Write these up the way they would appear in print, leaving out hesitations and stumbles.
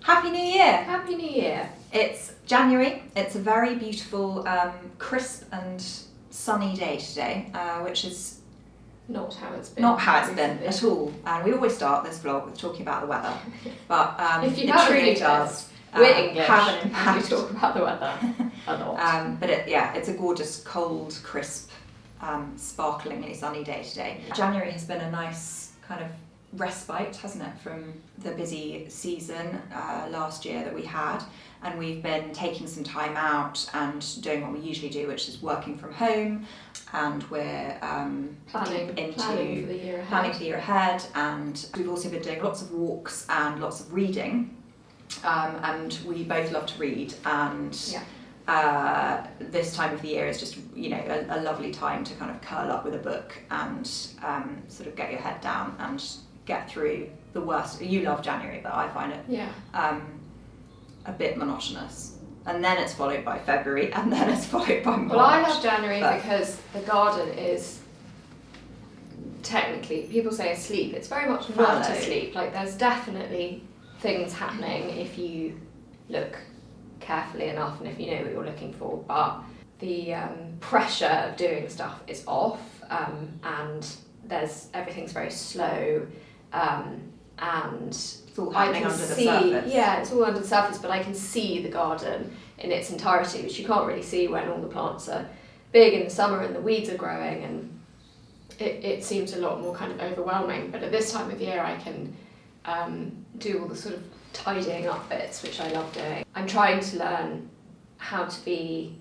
Happy New Year! Happy New Year! It's January. It's a very beautiful, crisp and sunny day today, which is not how it's been. Not how it's been at all. And we always start this vlog with talking about the weather, but if you it truly does. We're English, have an impact. and we talk about the weather a lot. But it's a gorgeous, cold, crisp, sparklingly sunny day today. January has been a nice kind of respite, hasn't it, from the busy season last year that we had, and we've been taking some time out and doing what we usually do, which is working from home, and we're planning for the year ahead, and we've also been doing lots of walks and lots of reading, and we both love to read, and this time of the year is just, you know, a lovely time to kind of curl up with a book and sort of get your head down and get through the worst. You love January, but I find it a bit monotonous. And then it's followed by February, and then it's followed by March. Well, I love January because the garden is technically, people say asleep, it's very much not asleep. Like, there's definitely things happening if you look carefully enough and if you know what you're looking for, but the pressure of doing stuff is off, and everything's very slow, and it's all happening under the surface. Yeah, it's all under the surface, but I can see the garden in its entirety, which you can't really see when all the plants are big in the summer and the weeds are growing, and it seems a lot more kind of overwhelming. But at this time of year I can do all the sort of tidying up bits, which I love doing. I'm trying to learn how to do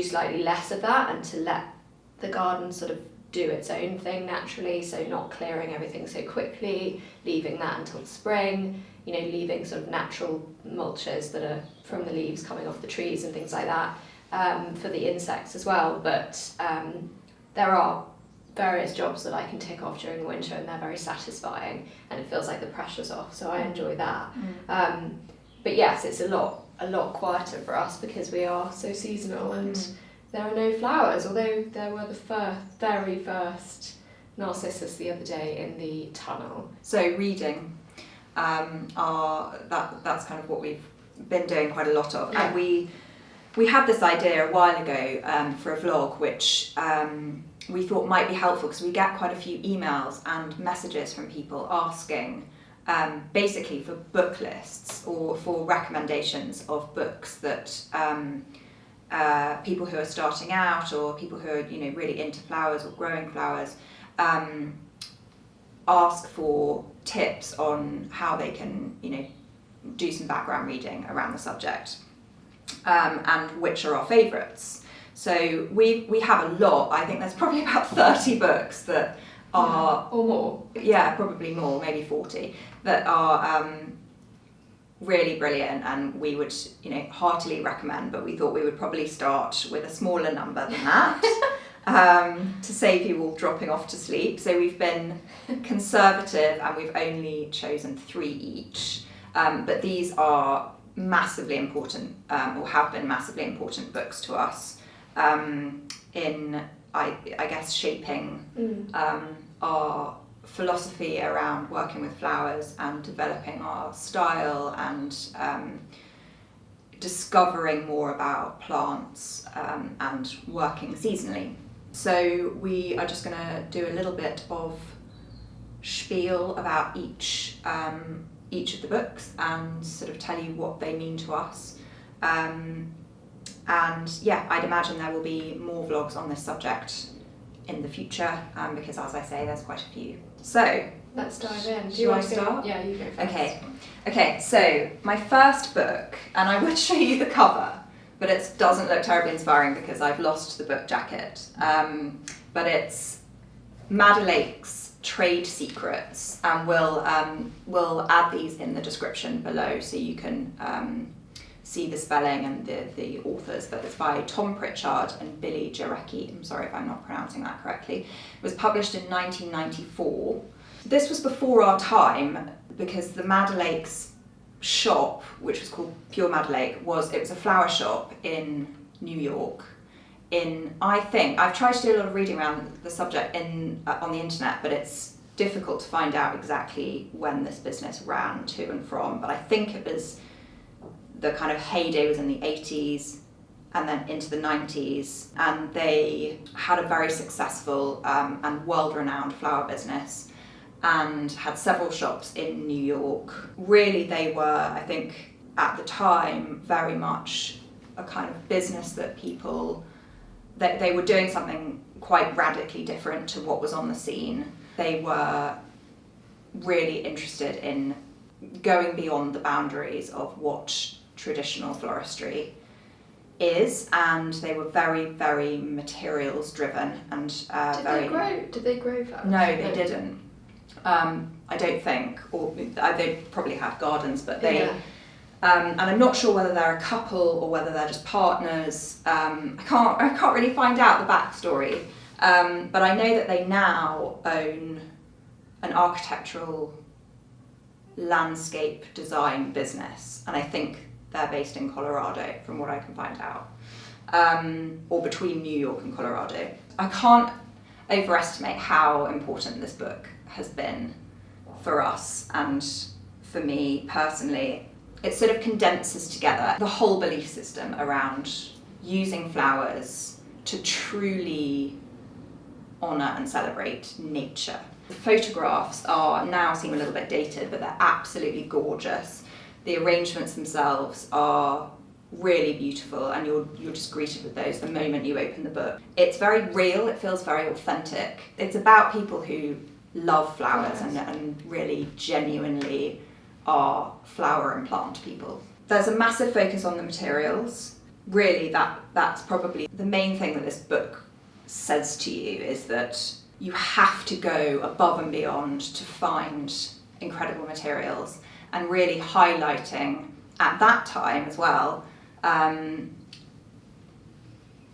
slightly less of that and to let the garden sort of do its own thing naturally, so not clearing everything so quickly, leaving that until spring, you know, leaving sort of natural mulches that are from the leaves coming off the trees and things like that, for the insects as well. But there are various jobs that I can tick off during the winter, and they're very satisfying, and it feels like the pressure's off, so I enjoy that. But yes, it's a lot quieter for us because we are so seasonal, and there are no flowers, although there were the very first narcissus the other day in the tunnel. So reading, that's kind of what we've been doing quite a lot of, and we had this idea a while ago for a vlog, which we thought might be helpful because we get quite a few emails and messages from people asking basically for book lists or for recommendations of books that people who are starting out, or people who are, you know, really into flowers or growing flowers, ask for tips on how they can, you know, do some background reading around the subject, and which are our favourites. So we have a lot. I think there's probably about 30 books that are or more. Yeah, probably more, maybe 40, that are really brilliant, and we would, you know, heartily recommend, but we thought we would probably start with a smaller number than that to save you all dropping off to sleep. So we've been conservative, and we've only chosen 3 each, but these are massively important, or have been massively important books to us in, I guess, shaping our philosophy around working with flowers and developing our style, and discovering more about plants, and working seasonally. So we are just going to do a little bit of spiel about each of the books and sort of tell you what they mean to us. And yeah, I'd imagine there will be more vlogs on this subject in the future, because, as I say, there's quite a few. So let's dive in. Do you want to start? Yeah, you go first. Okay, so my first book, and I would show you the cover, but it doesn't look terribly inspiring because I've lost the book jacket, but it's Madelake's Trade Secrets, and we'll add these in the description below so you can see the spelling and the authors, but it's by Tom Pritchard and Billy Jarecki. I'm sorry if I'm not pronouncing that correctly. It was published in 1994. This was before our time because the Madelake's shop, which was called Pure Madelake, was a flower shop in New York. I think I've tried to do a lot of reading around the subject on the internet, but it's difficult to find out exactly when this business ran to and from, but I think it was the kind of heyday was in the 80s and then into the 90s, and they had a very successful and world-renowned flower business and had several shops in New York. Really, they were, I think, at the time, very much a kind of business that people, that they were doing something quite radically different to what was on the scene. They were really interested in going beyond the boundaries of what traditional floristry is, and they were very, very materials driven and Did they grow flowers? No, they didn't. I don't think, or they probably had gardens, but they. Yeah. And I'm not sure whether they're a couple or whether they're just partners. I can't really find out the backstory. But I know that they now own an architectural landscape design business, and I think they're based in Colorado, from what I can find out, or between New York and Colorado. I can't overestimate how important this book has been for us and for me personally. It sort of condenses together the whole belief system around using flowers to truly honour and celebrate nature. The photographs now seem a little bit dated, but they're absolutely gorgeous. The arrangements themselves are really beautiful, and you're just greeted with those the moment you open the book. It's very real, it feels very authentic. It's about people who love flowers and really genuinely are flower and plant people. There's a massive focus on the materials. Really, that's probably the main thing that this book says to you, is that you have to go above and beyond to find incredible materials, and really highlighting at that time as well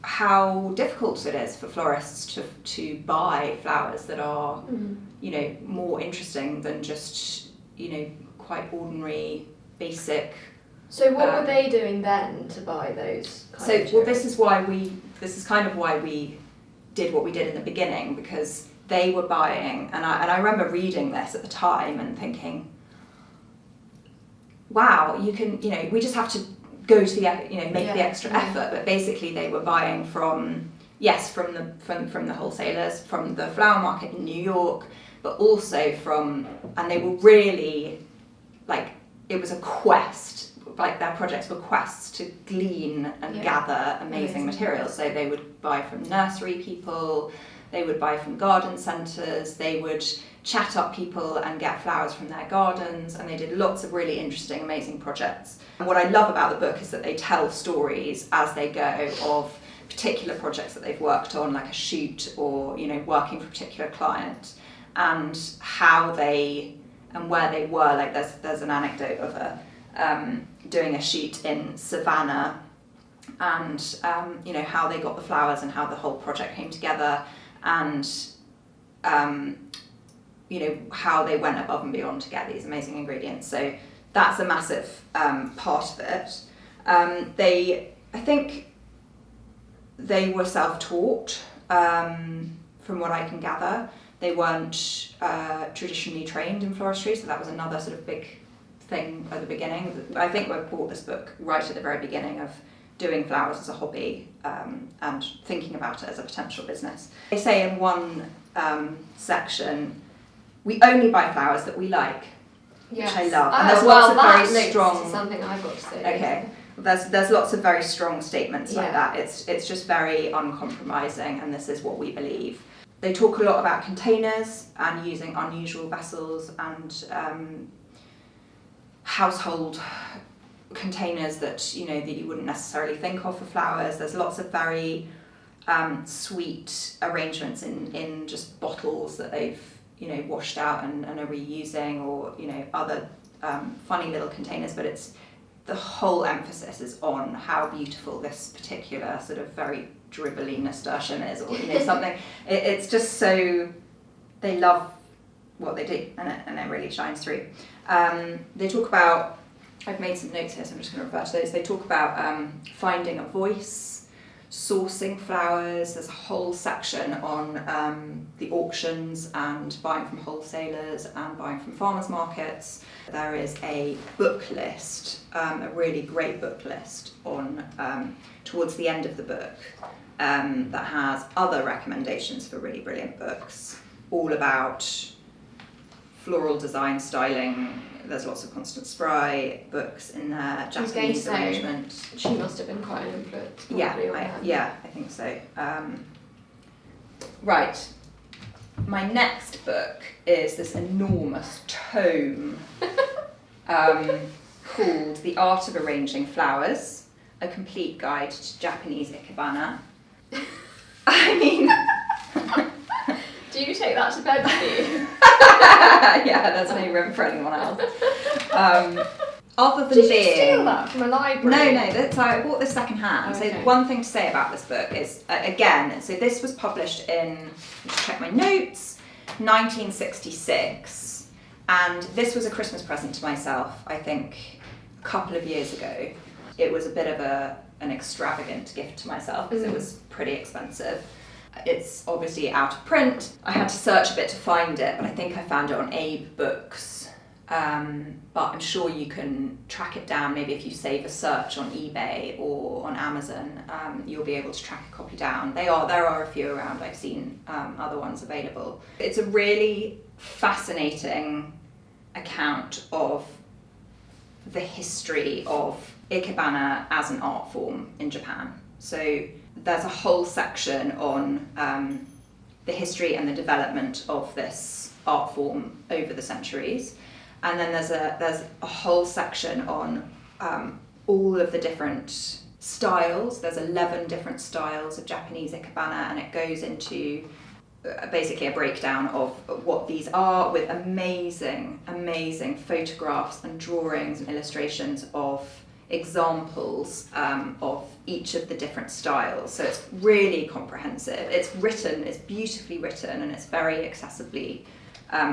how difficult it is for florists to buy flowers that are more interesting than just quite ordinary, basic. So what were they doing then to buy those kind of materials? This is kind of why we did what we did in the beginning, because they were buying, and I remember reading this at the time and thinking, wow, you can, we just have to go to the, make the extra effort. But basically they were buying from the wholesalers, from the flower market in New York, but also and they were really, it was a quest, their projects were quests to glean and gather amazing materials. So they would buy from nursery people, they would buy from garden centres, they would chat up people and get flowers from their gardens, and they did lots of really interesting, amazing projects. And what I love about the book is that they tell stories as they go of particular projects that they've worked on, like a shoot or working for a particular client, and how they and where they were. Like there's an anecdote of doing a shoot in Savannah, and how they got the flowers and how the whole project came together, and how they went above and beyond to get these amazing ingredients. So that's a massive part of it. I think they were self-taught, from what I can gather. They weren't traditionally trained in floristry, so that was another sort of big thing at the beginning. I think we bought this book right at the very beginning of doing flowers as a hobby, and thinking about it as a potential business. They say in one section, we only buy flowers that we like, which I love. And there's lots of very strong. Something I've got to say. Okay, there's lots of very strong statements like that. It's just very uncompromising, and this is what we believe. They talk a lot about containers and using unusual vessels and household containers that you wouldn't necessarily think of for flowers. There's lots of very sweet arrangements in just bottles that they've washed out and are reusing, or other funny little containers, but it's the whole emphasis is on how beautiful this particular sort of very dribbly nasturtium is, or something. It's just so they love what they do, and it really shines through. They talk about, I've made some notes here, so I'm just going to refer to those. They talk about finding a voice. sourcing flowers. There's a whole section on the auctions and buying from wholesalers and buying from farmers markets. There is a book list, a really great book list on towards the end of the book that has other recommendations for really brilliant books, all about floral design, styling. There's lots of Constance Spry books in there, Japanese arrangement. She must have been quite an influence. I think so. Right. My next book is this enormous tome called The Art of Arranging Flowers, a complete guide to Japanese ikebana. I mean... Do you take that to bed with you? Yeah, there's no room for anyone else. Other than Did being... you steal that from a library? No, I bought this second hand. Okay. So one thing to say about this book is, again, so this was published in, let's check my notes, 1966. And this was a Christmas present to myself, I think, a couple of years ago. It was a bit of an extravagant gift to myself because it was pretty expensive. It's obviously out of print. I had to search a bit to find it, but I think I found it on Abe Books. But I'm sure you can track it down. Maybe if you save a search on eBay or on Amazon, you'll be able to track a copy down. There are a few around. I've seen other ones available. It's a really fascinating account of the history of ikebana as an art form in Japan. So there's a whole section on the history and the development of this art form over the centuries. And then there's a whole section on all of the different styles. There's 11 different styles of Japanese ikebana, and it goes into basically a breakdown of what these are, with amazing photographs and drawings and illustrations of examples of each of the different styles. So it's really comprehensive. It's beautifully written, and it's very accessibly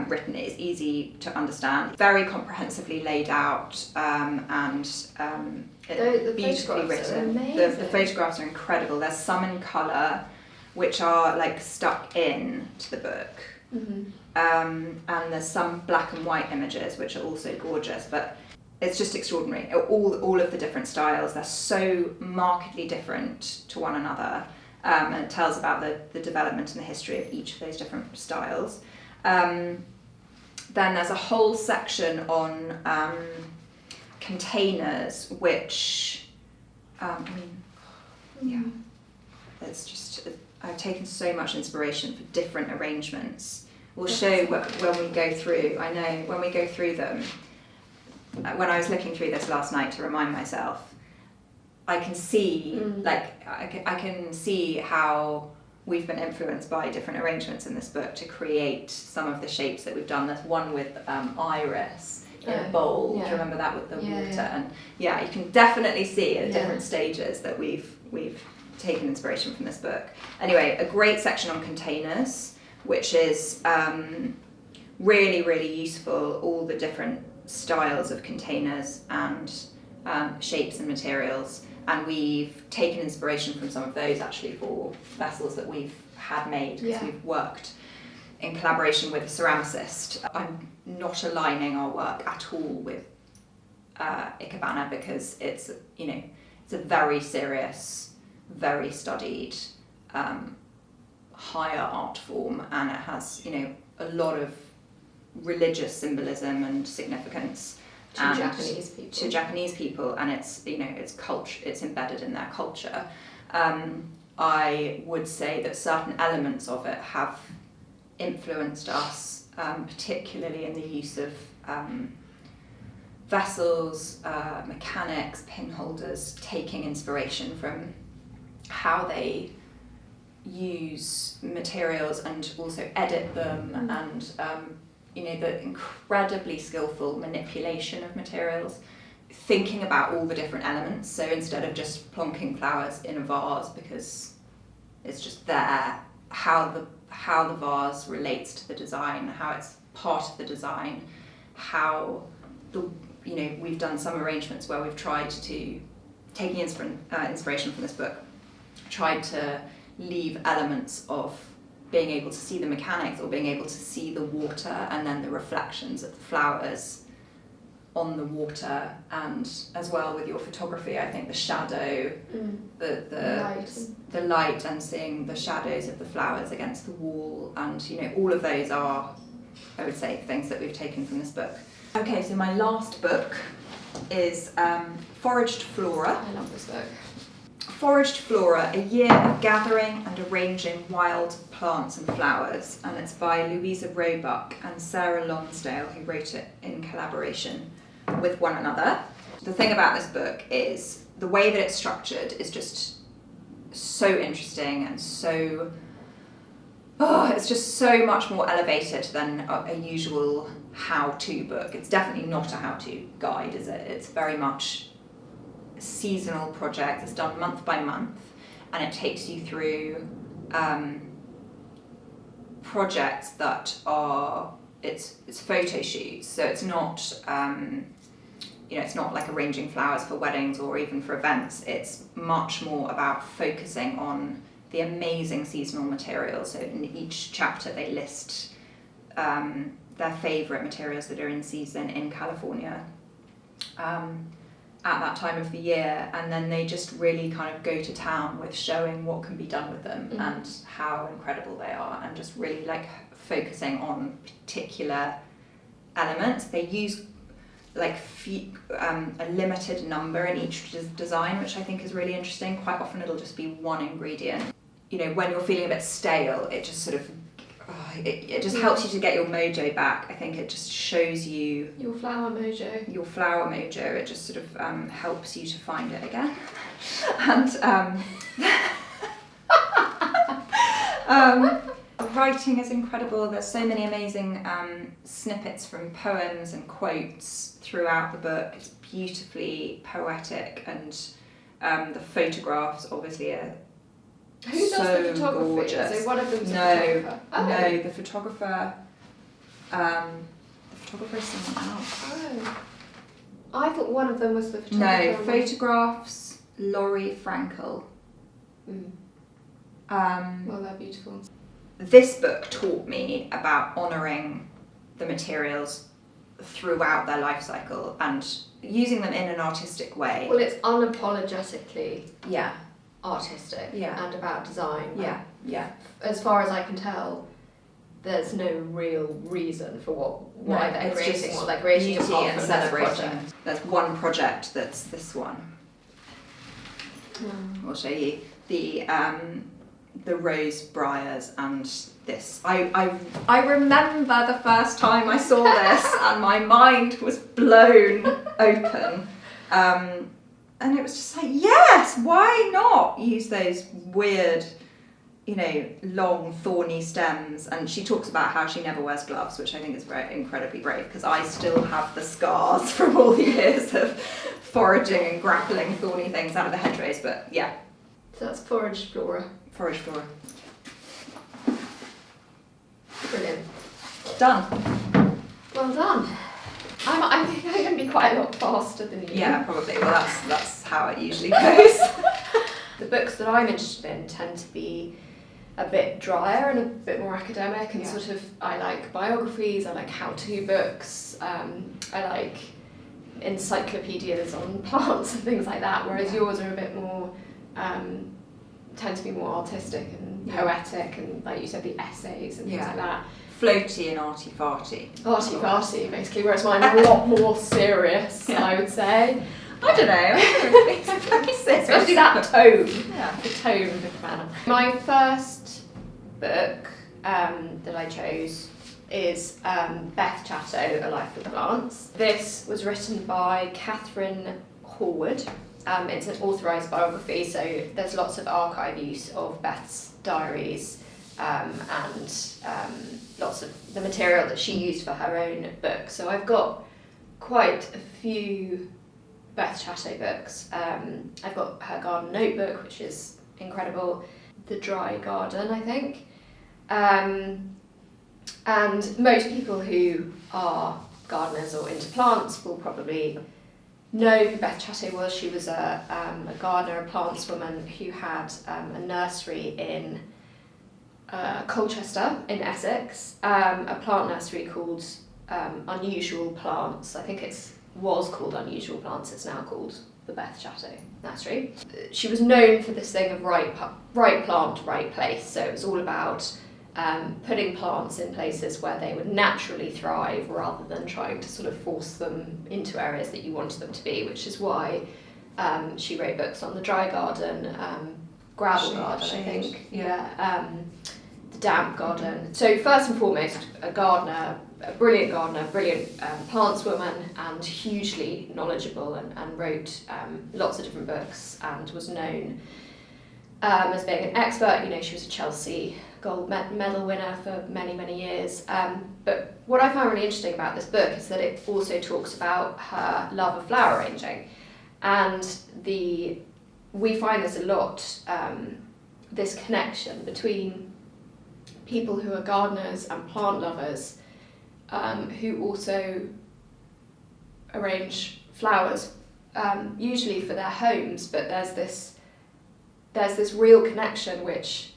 written. It's easy to understand, very comprehensively laid out, and The beautifully photographs written. are amazing. The photographs are incredible. There's some in colour, which are like stuck in to the book. And there's some black and white images, which are also gorgeous, but it's just extraordinary. All of the different styles, they're so markedly different to one another, and it tells about the development and the history of each of those different styles. Then there's a whole section on containers, which, it's just, I've taken so much inspiration for different arrangements. We'll show when we go through, I know, when we go through them. When I was looking through this last night to remind myself, I can see, I can see how we've been influenced by different arrangements in this book to create some of the shapes that we've done. There's one with iris in a bowl. Do you remember that with the water? And you can definitely see at different stages that we've taken inspiration from this book. Anyway, a great section on containers, which is really, really useful. All the different styles of containers and shapes and materials, and we've taken inspiration from some of those actually for vessels that we've had made, because we've worked in collaboration with a ceramicist. I'm not aligning our work at all with ikebana, because it's a very serious, very studied higher art form, and it has a lot of religious symbolism and significance to Japanese people, and it's it's culture, it's embedded in their culture. I would say that certain elements of it have influenced us, particularly in the use of vessels, mechanics, pin holders, taking inspiration from how they use materials and also edit them, and the incredibly skillful manipulation of materials, thinking about all the different elements. So instead of just plonking flowers in a vase because it's just there, how the vase relates to the design, how it's part of the design, how we've done some arrangements where we've tried to, taking inspiration from this book, tried to leave elements of being able to see the mechanics or being able to see the water and then the reflections of the flowers on the water, and as well with your photography, I think the shadow, the light and seeing the shadows of the flowers against the wall, and all of those are, I would say, things that we've taken from this book. Okay, so my last book is Foraged Flora. I love this book. Foraged Flora, a year of gathering and arranging wild plants and flowers, and it's by Louisa Roebuck and Sarah Lonsdale, who wrote it in collaboration with one another. The thing about this book is the way that it's structured is just so interesting and so, it's just so much more elevated than a usual how-to book. It's definitely not a how-to guide, is it? It's very much a seasonal project. It's done month by month, and it takes you through projects that are, it's photo shoots, so it's not it's not like arranging flowers for weddings or even for events. It's much more about focusing on the amazing seasonal materials. So in each chapter they list their favourite materials that are in season in California at that time of the year, and then they just really kind of go to town with showing what can be done with them and how incredible they are, and just really like focusing on particular elements. They use like a limited number in each design, which I think is really interesting. Quite often it'll just be one ingredient. When you're feeling a bit stale, it just sort of it just helps you to get your mojo back. I think it just shows you your flower mojo. It just sort of helps you to find it again. And the writing is incredible. There's so many amazing snippets from poems and quotes throughout the book. It's beautifully poetic, and the photographs obviously are Who does so the photography? gorgeous. So one of them's a photographer. Oh. No, the photographer is someone else. Oh. I thought one of them was the photographer. No, photographs, Laurie Frankel. Well, they're beautiful. This book taught me about honouring the materials throughout their life cycle and using them in an artistic way. Well, it's unapologetically Yeah. artistic Yeah. and about design. Yeah. As far as I can tell, there's no real reason for why they're creating what they're creating, beauty apart and from this celebration. project. There's one project that's this one. I'll show you the rose briars and this. I remember the first time I saw this and my mind was blown open. And it was just like, yes, why not use those weird, long thorny stems? And she talks about how she never wears gloves, which I think is very incredibly brave, because I still have the scars from all the years of foraging and grappling thorny things out of the hedgerows. But yeah. So that's Foraged Flora. Foraged Flora. Brilliant. Done. Well done. I think I'm going to be quite a lot faster than you. Yeah, probably. Well, that's how it usually goes. The books that I'm interested in tend to be a bit drier and a bit more academic, and sort of, I like biographies, I like how-to books, I like encyclopedias on plants and things like that, whereas yours are a bit more, tend to be more artistic and poetic, and like you said, the essays and things like that. Floaty and arty-farty. Arty-farty, basically, whereas mine are a lot more serious, I would say. I don't know. It's very serious. Especially that tone. Yeah. The tone of the manner. My first book that I chose is Beth Chatto, A Life with Plants. This was written by Catherine Horwood. It's an authorised biography, so there's lots of archive use of Beth's diaries and lots of the material that she used for her own book. So I've got quite a few Beth Chatto books. I've got her garden notebook, which is incredible. The Dry Garden, I think. And most people who are gardeners or into plants will probably know who Beth Chatto was. She was a gardener, a plantswoman who had a nursery in Colchester in Essex, a plant nursery called Unusual Plants. I think it was called Unusual Plants, it's now called the Beth Chatto Nursery. She was known for this thing of right plant, right place, so it was all about putting plants in places where they would naturally thrive rather than trying to sort of force them into areas that you wanted them to be, which is why she wrote books on the dry garden, gravel garden, I think, the damp garden. So first and foremost, a gardener, a brilliant plantswoman, and hugely knowledgeable, and wrote lots of different books, and was known as being an expert. You know, she was a Chelsea gold medal winner for many, many years. But what I found really interesting about this book is that it also talks about her love of flower arranging, and we find this a lot, this connection between people who are gardeners and plant lovers, who also arrange flowers, usually for their homes, but there's this real connection which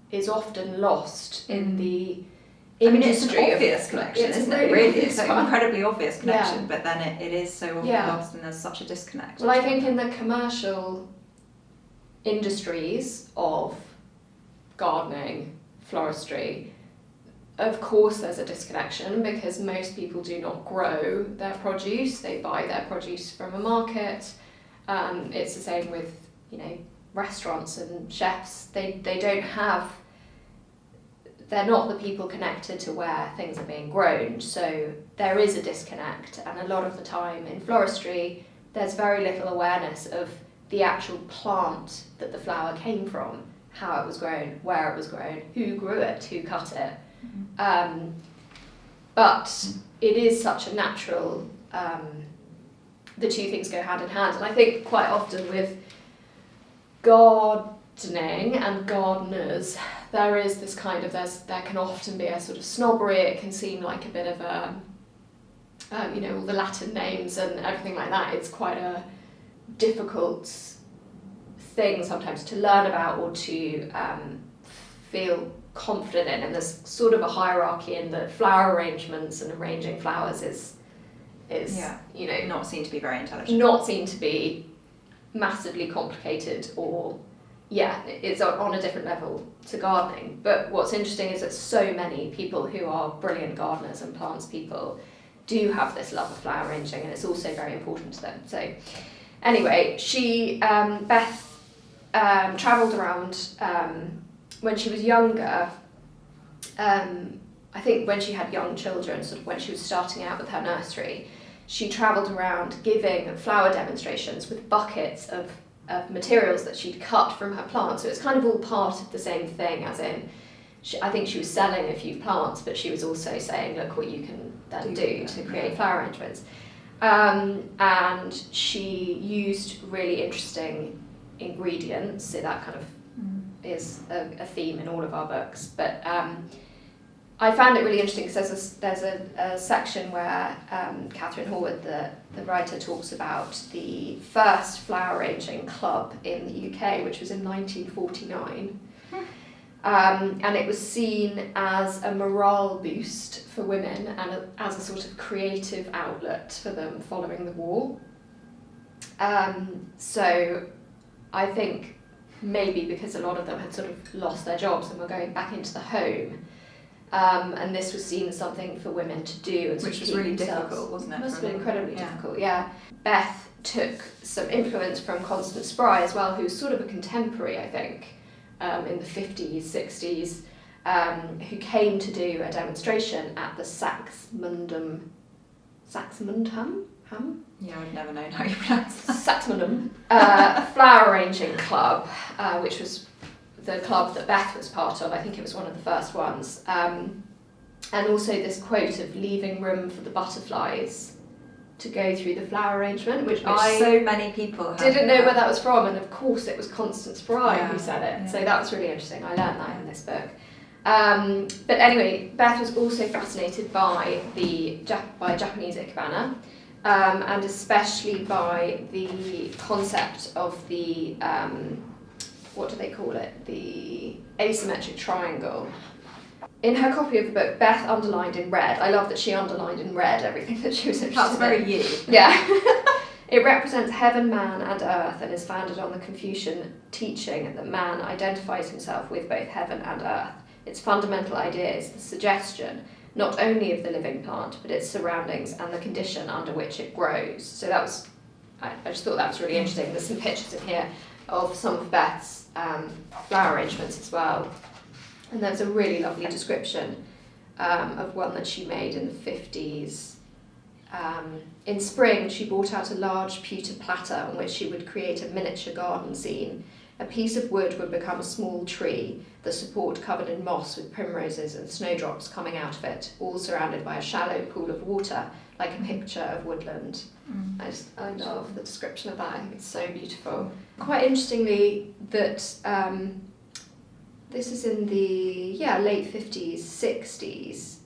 is often lost in the industry. It's an obvious connection, isn't it? Really, it's an incredibly obvious connection, but then it is so often lost, and there's such a disconnect. Well, I think in the commercial industries of gardening, floristry, of course there's a disconnection, because most people do not grow their produce, they buy their produce from a market. It's the same with, you know, restaurants and chefs. They're not the people connected to where things are being grown, so there is a disconnect, and a lot of the time in floristry there's very little awareness of the actual plant that the flower came from, how it was grown, where it was grown, who grew it, who cut it. But it is such a natural, the two things go hand in hand, and I think quite often with gardening and gardeners there is this kind of, there can often be a sort of snobbery. It can seem like a bit of a, you know, all the Latin names and everything like that. It's quite a difficult thing sometimes to learn about or to feel confident in, and there's sort of a hierarchy in the flower arrangements, and arranging flowers is you know, not seen to be very intelligent, not seen to be massively complicated, or it's on a different level to gardening. But what's interesting is that so many people who are brilliant gardeners and plants people do have this love of flower arranging, and it's also very important to them. So anyway, Beth travelled around when she was younger. I think when she had young children, sort of when she was starting out with her nursery, she travelled around giving flower demonstrations with buckets of materials that she'd cut from her plants. So it's kind of all part of the same thing, as in, I think she was selling a few plants, but she was also saying, look what you can then do to create flower arrangements. And she used really interesting ingredients, so that kind of is a theme in all of our books. But I found it really interesting because there's a section where Catherine Horwood, the writer, talks about the first flower arranging club in the UK, which was in 1949. And it was seen as a morale boost for women and as a sort of creative outlet for them following the war. So I think maybe because a lot of them had sort of lost their jobs and were going back into the home, and this was seen as something for women to do, and which was really difficult, wasn't it? It must have been incredibly difficult. Yeah. Beth took some influence from Constance Spry as well, who's sort of a contemporary, I think, in the 50s, 60s, who came to do a demonstration at the Saxmundham. Yeah, I've never known how you pronounce that. Saxmundham flower arranging club, which was the club that Beth was part of. I think it was one of the first ones. And also this quote of leaving room for the butterflies to go through the flower arrangement, which I so many people didn't know where that was from, and of course it was Constance Spry who said it. Yeah. So that was really interesting. I learned that in this book. But anyway, Beth was also fascinated by Japanese ikebana, and especially by the concept of the, what do they call it? The asymmetric triangle. In her copy of the book, Beth underlined in red. I love that she underlined in red everything that she was interested in. That's very you. Yeah. It represents heaven, man, and earth, and is founded on the Confucian teaching that man identifies himself with both heaven and earth. Its fundamental idea is the suggestion not only of the living plant, but its surroundings and the condition under which it grows. So that was, I just thought that was really interesting. There's some pictures in here of some of Beth's flower arrangements as well. And there's a really lovely description of one that she made in the 50s. In spring, she brought out a large pewter platter on which she would create a miniature garden scene. A piece of wood would become a small tree, the support covered in moss with primroses and snowdrops coming out of it, all surrounded by a shallow pool of water, like a picture of woodland. I love the description of that. I think it's so beautiful. Quite interestingly, that this is in the late 50s, 60s.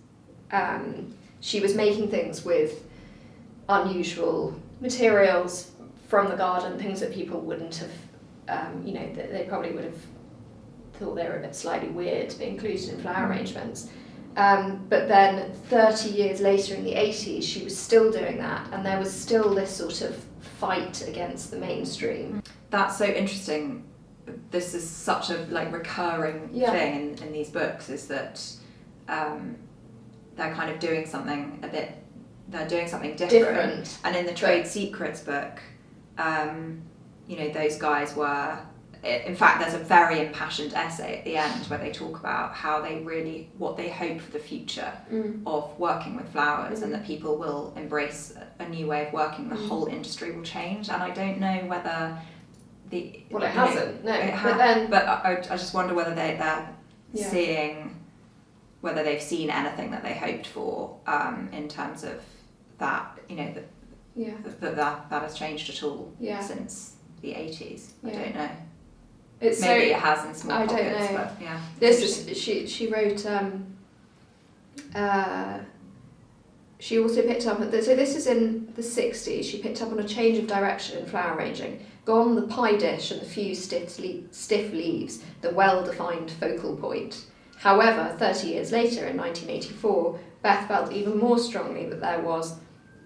She was making things with unusual materials from the garden, things that people wouldn't have, they probably would have thought they were a bit slightly weird to be included in flower arrangements. But then 30 years later in the 80s, she was still doing that, and there was still this sort of fight against the mainstream. That's so interesting. This is such a recurring thing in these books, is that they're kind of doing something different. And in the Trade Secrets book, those guys were, in fact, there's a very impassioned essay at the end where they talk about how what they hope for the future of working with flowers, and that people will embrace a new way of working, the whole industry will change. And I don't know whether it hasn't. No, but I just wonder whether they're seeing, whether they've seen anything that they hoped for in terms of that, that has changed at all since the 80s. I don't know. Maybe it has in small pockets. I don't know. But yeah. This is she wrote. She also picked up so this is in the 60s. She picked up on a change of direction in flower arranging. Gone the pie dish and the few stiff leaves, the well-defined focal point. However, 30 years later, in 1984, Beth felt even more strongly that there was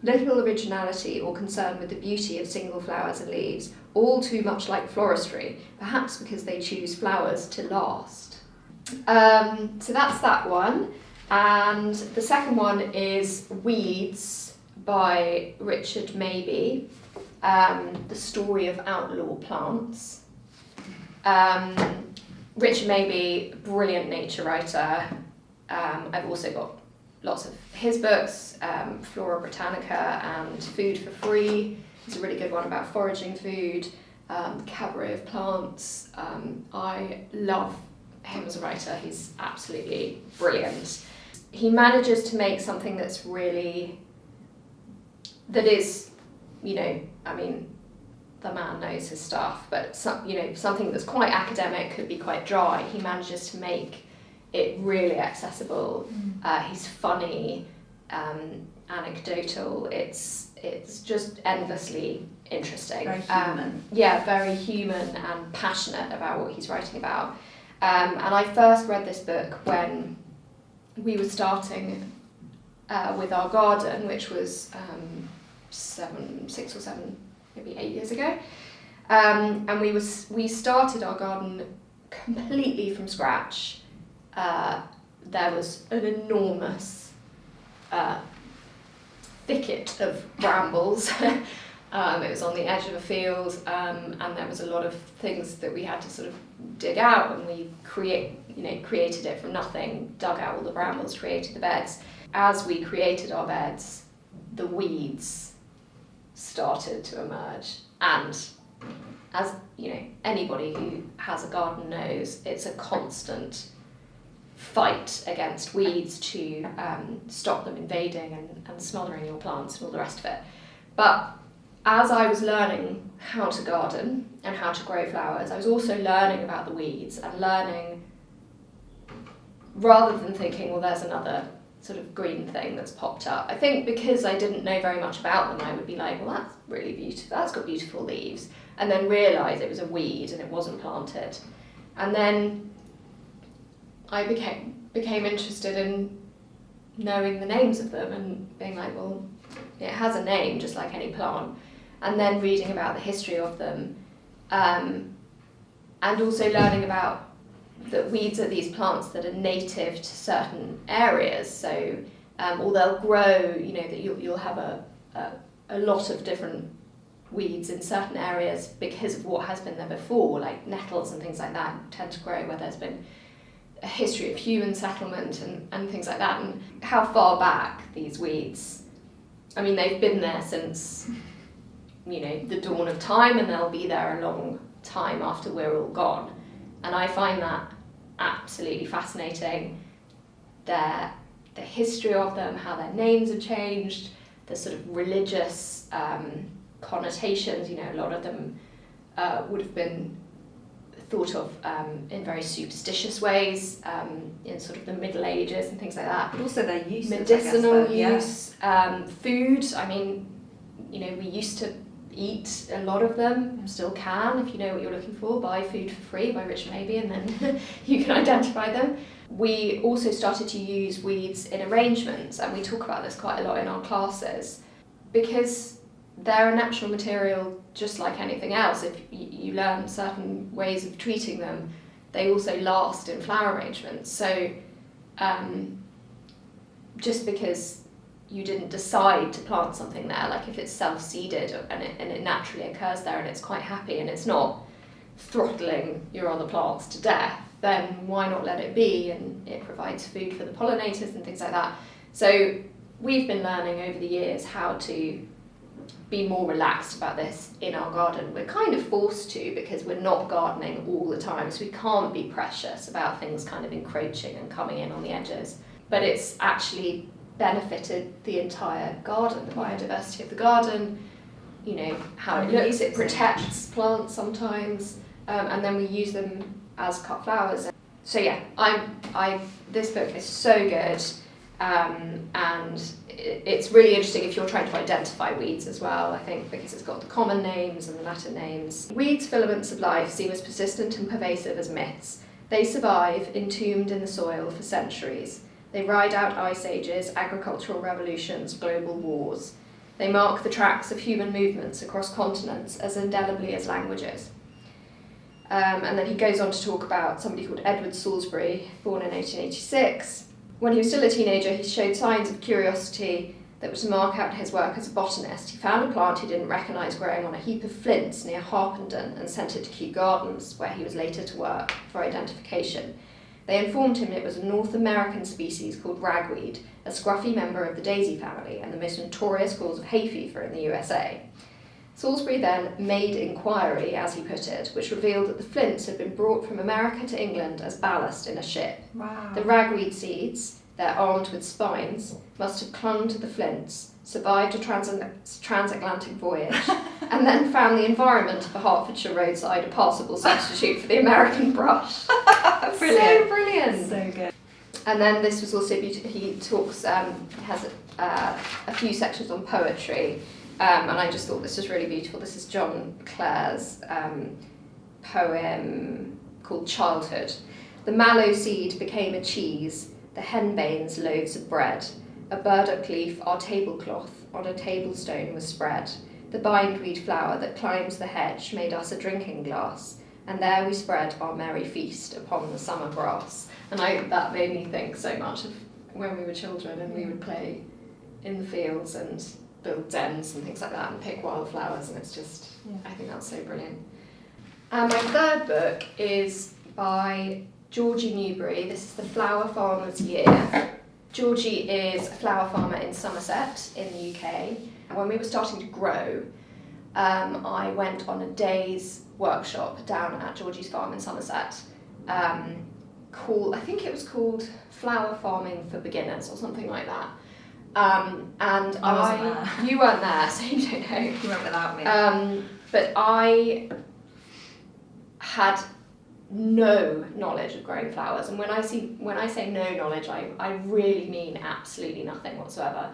little originality or concern with the beauty of single flowers and leaves, all too much like floristry, perhaps because they choose flowers to last. So that's that one. And the second one is Weeds by Richard Mabey, the story of outlaw plants. Richard Mabey, brilliant nature writer. I've also got lots of his books, Flora Britannica and Food for Free. It's a really good one about foraging food, Cabaret of Plants. I love him as a writer. He's absolutely brilliant. He manages to make something that is, the man knows his stuff, but something that's quite academic, could be quite dry. He manages to make it really accessible. He's funny, anecdotal. It's just endlessly interesting. Very human. Very human and passionate about what he's writing about. And I first read this book when we were starting with our garden, which was 6 or 7, maybe 8 years ago. And we started our garden completely from scratch. There was an enormous thicket of brambles. It was on the edge of a field, and there was a lot of things that we had to sort of dig out, and we created it from nothing, dug out all the brambles, created the beds. As we created our beds, the weeds started to emerge, and as anybody who has a garden knows, it's a constant fight against weeds to stop them invading and smothering your plants and all the rest of it. But as I was learning how to garden and how to grow flowers, I was also learning about the weeds, and learning, rather than thinking, well, there's another sort of green thing that's popped up. I think because I didn't know very much about them, I would be like, well, that's really beautiful, that's got beautiful leaves, and then realise it was a weed and it wasn't planted. And then I became interested in knowing the names of them and being like, well, it has a name just like any plant. And then reading about the history of them, and also learning about that weeds are these plants that are native to certain areas. So, or they'll grow, you know, that you'll have a lot of different weeds in certain areas because of what has been there before, like nettles and things like that tend to grow where there's been a history of human settlement and things like that, and how far back these weeds, I mean, they've been there since, you know, the dawn of time, and they'll be there a long time after we're all gone. And I find that absolutely fascinating, the history of them, how their names have changed, the sort of religious connotations. You know, a lot of them would have been thought of in very superstitious ways in sort of the Middle Ages and things like that. But also their use, medicinal use, food. I mean, you know, we used to eat a lot of them, still can if you know what you're looking for. Buy food for free by Rich Maybe, and then you can identify them. We also started to use weeds in arrangements, and we talk about this quite a lot in our classes, because they're a natural material just like anything else. If you learn certain ways of treating them, they also last in flower arrangements. So just because you didn't decide to plant something there, like if it's self-seeded and it naturally occurs there and it's quite happy and it's not throttling your other plants to death, then why not let it be, and it provides food for the pollinators and things like that. So we've been learning over the years how to be more relaxed about this in our garden. We're kind of forced to, because we're not gardening all the time, so we can't be precious about things kind of encroaching and coming in on the edges. But it's actually benefited the entire garden, the biodiversity of the garden, you know, how it looks, it protects plants sometimes, and then we use them as cut flowers. So yeah, this book is so good, and it's really interesting if you're trying to identify weeds as well, I think, because it's got the common names and the Latin names. Weeds' filaments of life seem as persistent and pervasive as myths. They survive, entombed in the soil for centuries. They ride out ice ages, agricultural revolutions, global wars. They mark the tracks of human movements across continents as indelibly as languages. And then he goes on to talk about somebody called Edward Salisbury, born in 1886. When he was still a teenager, he showed signs of curiosity that was to mark out his work as a botanist. He found a plant he didn't recognise growing on a heap of flints near Harpenden and sent it to Kew Gardens, where he was later to work, for identification. They informed him it was a North American species called ragweed, a scruffy member of the daisy family and the most notorious cause of hay fever in the USA. Salisbury then made inquiry, as he put it, which revealed that the flints had been brought from America to England as ballast in a ship. Wow. The ragweed seeds, they're armed with spines, must have clung to the flints, survived a transatlantic voyage, and then found the environment of the Hertfordshire roadside a passable substitute for the American brush. Brilliant. So brilliant. So good. And then this was also beautiful. He talks, has a few sections on poetry, and I just thought this was really beautiful. This is John Clare's poem called Childhood. The mallow seed became a cheese, the henbane's loaves of bread. A burdock leaf, our tablecloth, on a tablestone was spread. The bindweed flower that climbs the hedge made us a drinking glass, and there we spread our merry feast upon the summer grass. And that made me think so much of when we were children and we would play in the fields and build dens and things like that and pick wildflowers, and it's just, I think that's so brilliant. And my third book is by Georgie Newbury. This is The Flower Farmer's Year. Georgie is a flower farmer in Somerset in the UK. When we were starting to grow, I went on a day's workshop down at Georgie's farm in Somerset, I think it was called Flower Farming for Beginners or something like that. And I wasn't there. You weren't there, so you don't know. You went without me. But I had no knowledge of growing flowers. And when I say no knowledge, I really mean absolutely nothing whatsoever.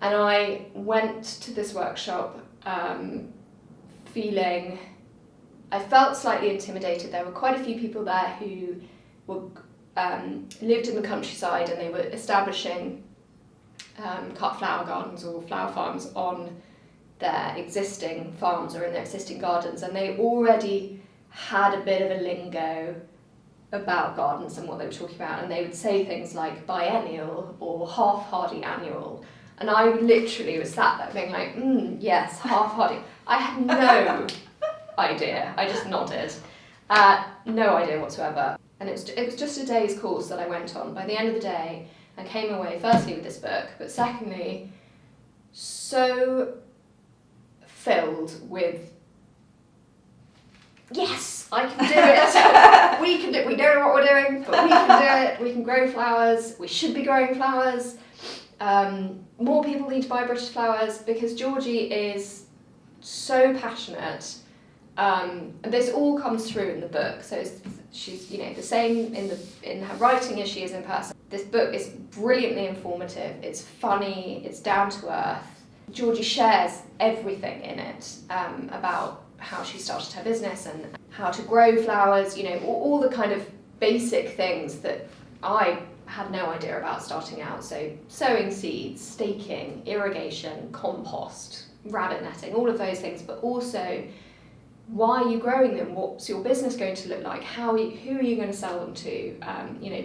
And I went to this workshop I felt slightly intimidated. There were quite a few people there who were lived in the countryside, and they were establishing cut flower gardens or flower farms on their existing farms or in their existing gardens, and they already had a bit of a lingo about gardens and what they were talking about, and they would say things like biennial or half-hardy annual, and I literally was sat there being like, yes, half-hardy. I had no idea. I just nodded. No idea whatsoever. And it was just a day's course that I went on. By the end of the day, I came away firstly with this book, but secondly, so filled with, yes, I can do it. We don't know what we're doing, but we can do it. We can grow flowers. We should be growing flowers. More people need to buy British flowers, because Georgie is so passionate. And this all comes through in the book. So she's, the same in her writing as she is in person. This book is brilliantly informative. It's funny. It's down to earth. Georgie shares everything in it about how she started her business and how to grow flowers. All the kind of basic things that I had no idea about starting out. So sowing seeds, staking, irrigation, compost, rabbit netting, all of those things, but also why are you growing them? What's your business going to look like? Who are you going to sell them to?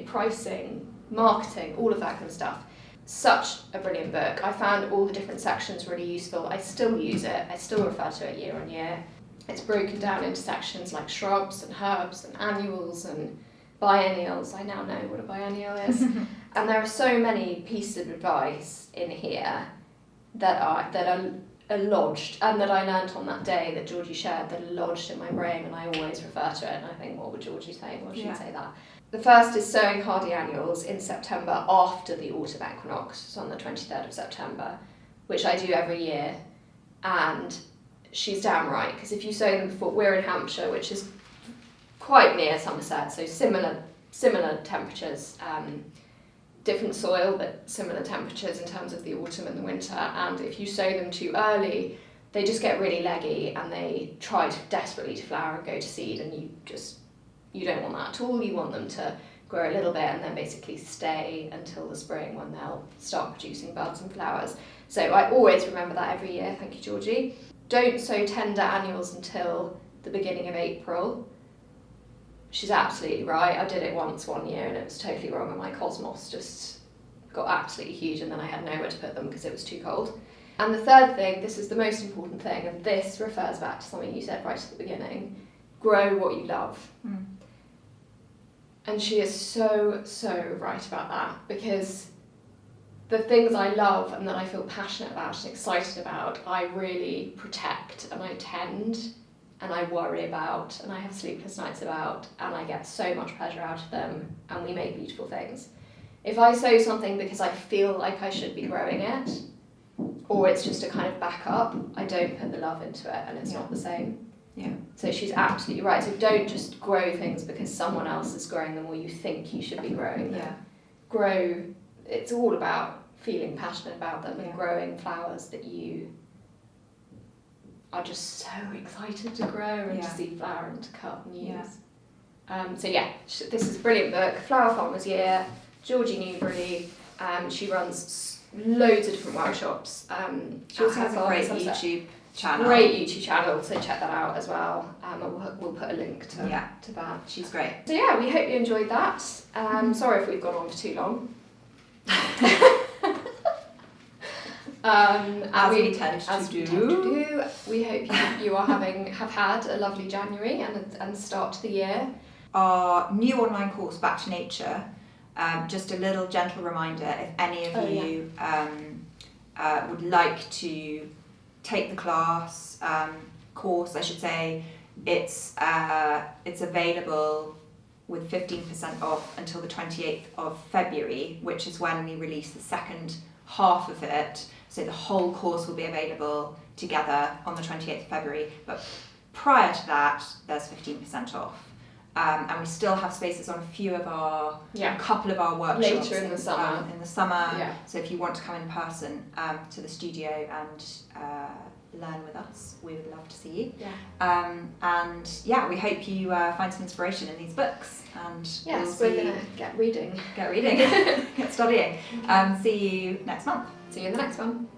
Pricing, marketing, all of that kind of stuff. Such a brilliant book. I found all the different sections really useful. I still use it. I still refer to it year on year. It's broken down into sections like shrubs and herbs and annuals and biennials. I now know what a biennial is. And there are so many pieces of advice in here that are lodged, and that I learnt on that day that Georgie shared, that are lodged in my brain, and I always refer to it, and I think, what would Georgie say? Well, she'd say that. The first is sowing hardy annuals in September after the autumn equinox. It's on the 23rd of September, which I do every year, and she's damn right, because if you sow them before, we're in Hampshire, which is quite near Somerset, so similar temperatures, different soil, but similar temperatures in terms of the autumn and the winter. And if you sow them too early, they just get really leggy and they try desperately to flower and go to seed, and you don't want that at all. You want them to grow a little bit and then basically stay until the spring, when they'll start producing buds and flowers. So I always remember that every year. Thank you, Georgie. Don't sow tender annuals until the beginning of April. She's absolutely right. I did it once one year and it was totally wrong, and my cosmos just got absolutely huge, and then I had nowhere to put them because it was too cold. And the third thing, this is the most important thing, and this refers back to something you said right at the beginning: grow what you love. And she is so right about that, because the things I love and that I feel passionate about and excited about, I really protect and I tend and I worry about and I have sleepless nights about, and I get so much pleasure out of them, and we make beautiful things. If I sow something because I feel like I should be growing it, or it's just a kind of backup, I don't put the love into it, and it's not the same. Yeah. So she's absolutely right. So don't just grow things because someone else is growing them or you think you should be growing them. Grow, it's all about feeling passionate about them and growing flowers that you are just so excited to grow and to see flower and to cut and use. This is a brilliant book. Flower Farmer's Year, Georgie Newbury. She runs loads of different workshops. She also has a great YouTube channel. So check that out as well. We'll put a link to that. She's great. So yeah, we hope you enjoyed that. Sorry if we've gone on for too long. As we tend to do. We hope you have had a lovely January and start to the year. Our new online course, Back to Nature, just a little gentle reminder, if any of you would like to take the course, I should say, it's available with 15% off until the 28th of February, which is when we release the second half of it. So the whole course will be available together on the 28th of February, but prior to that, there's 15% off. And we still have spaces on a Yeah. couple of our workshops Later in the summer. In the summer. Yeah. So if you want to come in person to the studio and learn with us, we would love to see you. Yeah. And yeah, we hope you find some inspiration in these books. And Yes, we're gonna get reading. get studying. See you next month. See you in the next one.